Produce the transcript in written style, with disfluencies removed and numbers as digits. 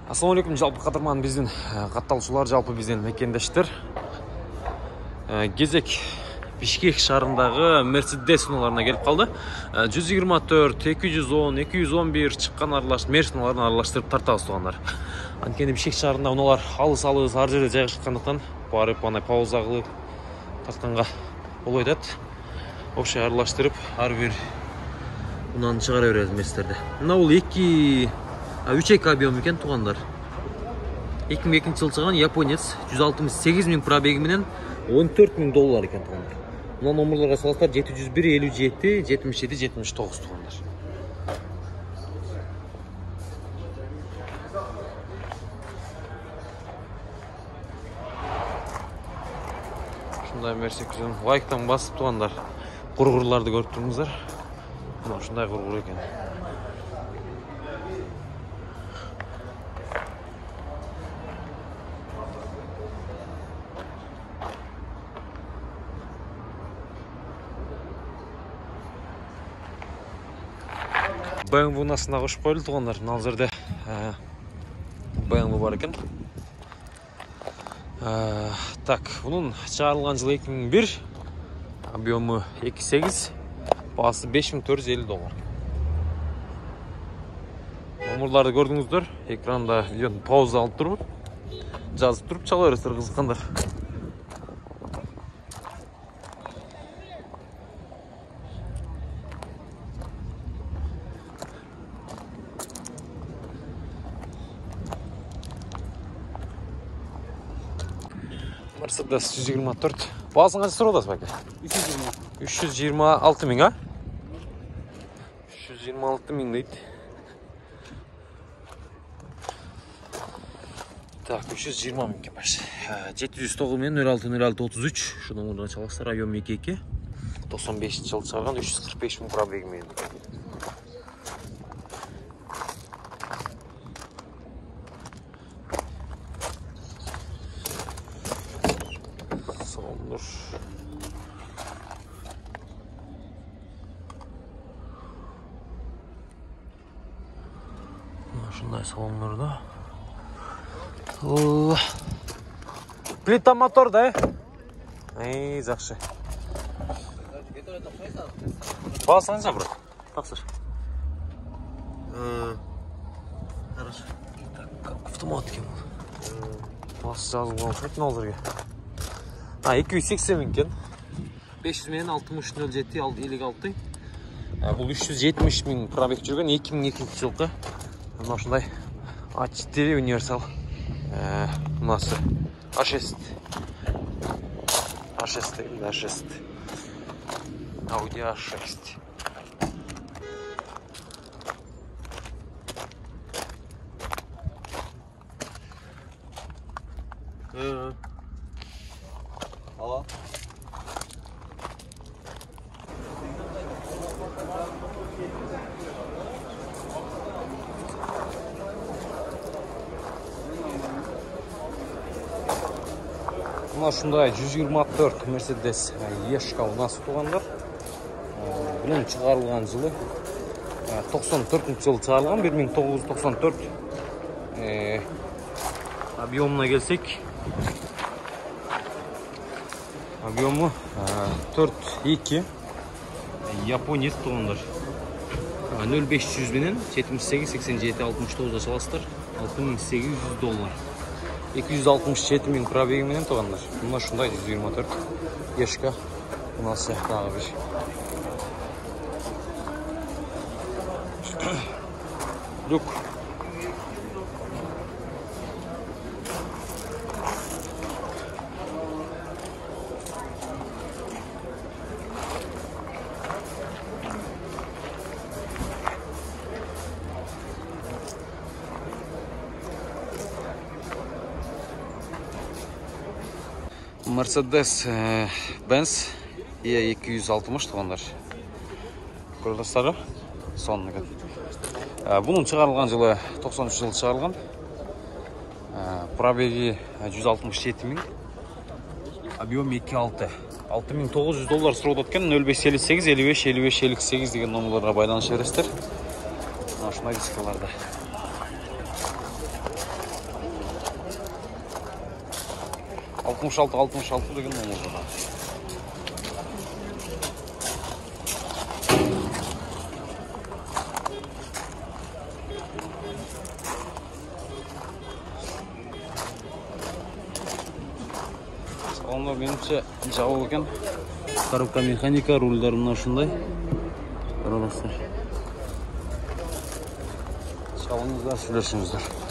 Ассалаумалейкум, жалпы қатырман біздің қатталушылар, жалпы біздің мекендештер. Кезек Бишкек шарындағы Мерседес сыналарына келіп қалды. 124, 210, 211 шыққан Мерседес сыналарын аралаштырып тартағыз туғандар. Анткені Бишкек шарында ұналар алыс-алыс ар жерде жайғашқандықтан барып пауза қылып тартқанға ол айтады. Общий аралаштырып ар бир ұнаны шығара береді Мерседестерді. Мына ол 3 объем екен туғандар. 2002 жыл шығарған японец, 168 000 пробеги менен $14 000 екен туғандар. Мына номерларға салыстар 701, 57, 77, 79 туғандар. Шындай Мерседестен лайктан басып туғандар. Құрғырларды көріп тұрмыздар. Мына шындай құрғыр екен. BMW насына қошып қойылды туғандар. Мына жерде BMW бар екен. Так, бұның шығарылған жылы 2001, объемы 2.8, басы $5450. Номерларды көрдіңіздер, экранда пауза алып тұрып, жазып тұрып чала бересіздер қызыққандар. Mercedes 124. Bağısın kaç sıra odası belki? 326 bin ha? 326 bin deydi. Так, 320 bin baş. 709 bin 06 33. Şu numaradan çalaksa Rayon 22. 95 yıl çağırgan 345 bin probegi miydi? Salondur. Şunday salonlarda. Plita motor da. Ey, жақсы. Basınca bura. Taksır. Хорошо. Так, автомат kim? Bas жазылған қайтын алырға. 280 екен. 500 мен 6007 56. Бұл 370 000 пробег жүрген 2002 жылғы. Мына шындай A4 универсал. Мынасы A6. A6 деймін, A6. Audi A6. Ала. Мына шундай 124 Mercedes Ешка у нас туғандар. Бұның шығарылған жылы 94 жылы шығарылған, 1994. Объемына келсек, объемы 4.2 японец туғандар. 0500 менен 78 87 69 саластыр. $6800. 267 000 пробеги менен туғандар. Мына шундай 124 Ешка у нас тағы бір. Люк. Mercedes Benz E260 туғандар. Көрдістері соның екен. Бұның шығарылған жылы 93 жылы шығарылған. Пробеги 167 000. Объем 2.6. $6900 сұрауды өткен 0558 55 55 58 деген номерларға байланыс бересіздер. Мына шынай дискаларды. 66 деген номер. Салонда меніңше жабық екен. Коробка механика, рульдер мына ушундай. Қараңыздар. Салоныңызда сүйлөшүңүздөр.